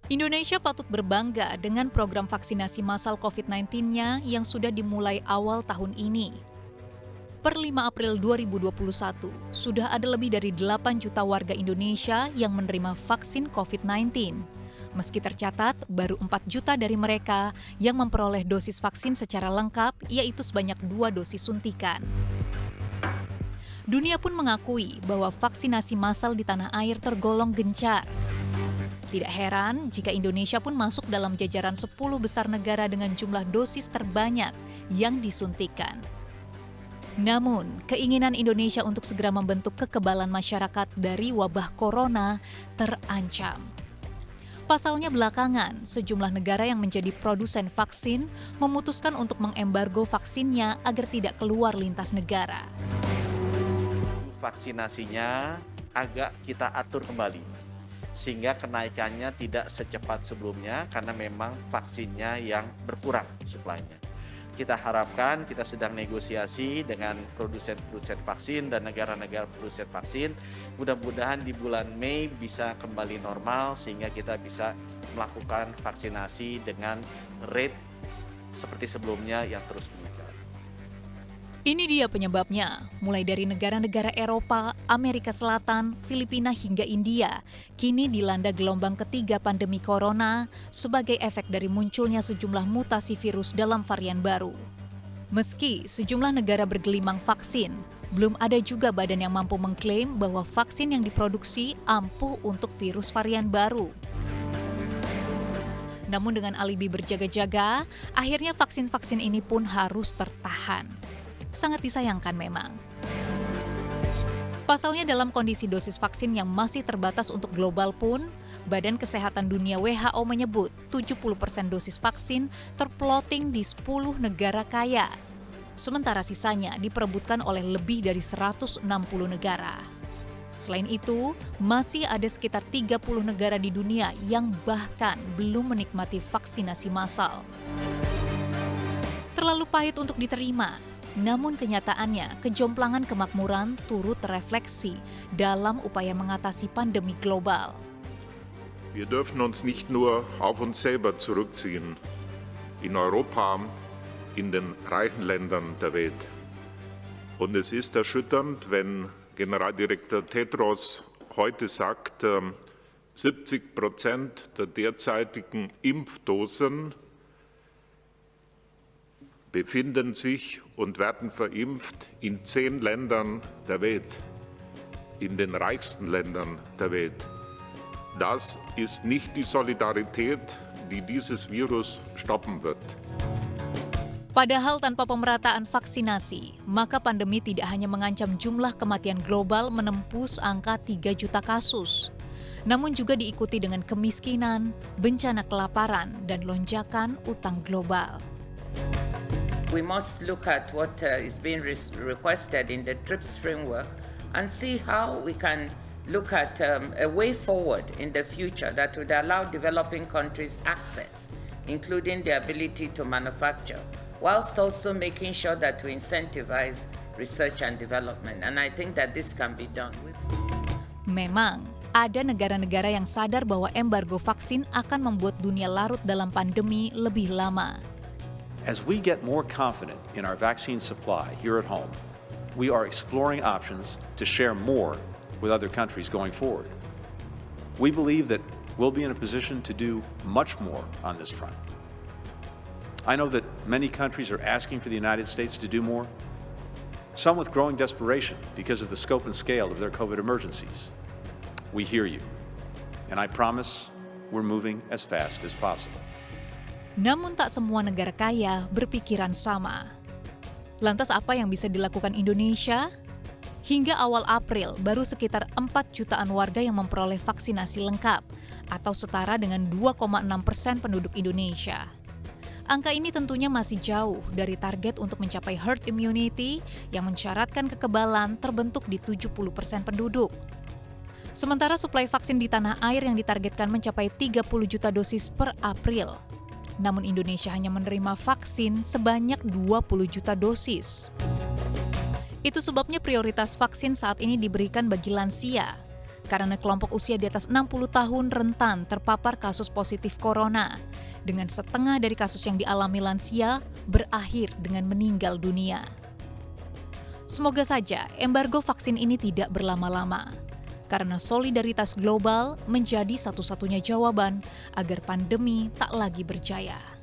Indonesia patut berbangga dengan program vaksinasi massal COVID-19-nya yang sudah dimulai awal tahun ini. Per 5 April 2021, sudah ada lebih dari 8 juta warga Indonesia yang menerima vaksin COVID-19. Meski tercatat, baru 4 juta dari mereka yang memperoleh dosis vaksin secara lengkap, yaitu sebanyak 2 dosis suntikan. Dunia pun mengakui bahwa vaksinasi massal di tanah air tergolong gencar. Tidak heran jika Indonesia pun masuk dalam jajaran 10 besar negara dengan jumlah dosis terbanyak yang disuntikan. Namun, keinginan Indonesia untuk segera membentuk kekebalan masyarakat dari wabah corona terancam. Pasalnya belakangan, sejumlah negara yang menjadi produsen vaksin memutuskan untuk mengembargo vaksinnya agar tidak keluar lintas negara. Vaksinasinya agak kita atur kembali, sehingga kenaikannya tidak secepat sebelumnya karena memang vaksinnya yang berkurang suplainya. Kita harapkan, kita sedang negosiasi dengan produsen-produsen vaksin dan negara-negara produsen vaksin. Mudah-mudahan di bulan Mei bisa kembali normal sehingga kita bisa melakukan vaksinasi dengan rate seperti sebelumnya yang terus meningkat. Ini dia penyebabnya, mulai dari negara-negara Eropa, Amerika Selatan, Filipina hingga India, kini dilanda gelombang ketiga pandemi corona sebagai efek dari munculnya sejumlah mutasi virus dalam varian baru. Meski sejumlah negara bergelimang vaksin, belum ada juga badan yang mampu mengklaim bahwa vaksin yang diproduksi ampuh untuk virus varian baru. Namun dengan alibi berjaga-jaga, akhirnya vaksin-vaksin ini pun harus tertahan. Sangat disayangkan memang. Pasalnya dalam kondisi dosis vaksin yang masih terbatas untuk global pun, Badan Kesehatan Dunia WHO menyebut 70% dosis vaksin terploting di 10 negara kaya. Sementara sisanya diperebutkan oleh lebih dari 160 negara. Selain itu, masih ada sekitar 30 negara di dunia yang bahkan belum menikmati vaksinasi massal. Terlalu pahit untuk diterima. Namun kenyataannya, kejomplangan kemakmuran turut terefleksi dalam upaya mengatasi pandemi global. Wir dürfen uns nicht nur auf uns selber zurückziehen, in Europa, in den reichen Ländern der Welt. Und es ist erschütternd, wenn Generaldirektor Tedros heute sagt, 70% der derzeitigen Impfdosen befinden sich und werden verimpft in 10 Ländern der Welt, in den reichsten Ländern der Welt. Das ist nicht die Solidarität, die dieses Virus stoppen wird. Padahal tanpa pemerataan vaksinasi, maka pandemi tidak hanya mengancam jumlah kematian global menembus angka 3 juta kasus, namun juga diikuti dengan kemiskinan, bencana kelaparan, dan lonjakan utang global. We must look at what is being requested in the TRIPS framework and see how we can look at a way forward in the future that would allow developing countries access, including the ability to manufacture, whilst also making sure that we incentivize research and development. And I think that this can be done. Memang, ada negara-negara yang sadar bahwa embargo vaksin akan membuat dunia larut dalam pandemi lebih lama. As we get more confident in our vaccine supply here at home, we are exploring options to share more with other countries going forward. We believe that we'll be in a position to do much more on this front. I know that many countries are asking for the United States to do more, some with growing desperation because of the scope and scale of their COVID emergencies. We hear you, and I promise we're moving as fast as possible. Namun tak semua negara kaya berpikiran sama. Lantas apa yang bisa dilakukan Indonesia? Hingga awal April, baru sekitar 4 jutaan warga yang memperoleh vaksinasi lengkap, atau setara dengan 2,6% penduduk Indonesia. Angka ini tentunya masih jauh dari target untuk mencapai herd immunity yang mensyaratkan kekebalan terbentuk di 70% penduduk. Sementara suplai vaksin di tanah air yang ditargetkan mencapai 30 juta dosis per April. Namun Indonesia hanya menerima vaksin sebanyak 20 juta dosis. Itu sebabnya prioritas vaksin saat ini diberikan bagi lansia. karena kelompok usia di atas 60 tahun rentan terpapar kasus positif corona, dengan setengah dari kasus yang dialami lansia berakhir dengan meninggal dunia. Semoga saja embargo vaksin ini tidak berlama-lama, karena solidaritas global menjadi satu-satunya jawaban agar pandemi tak lagi berjaya.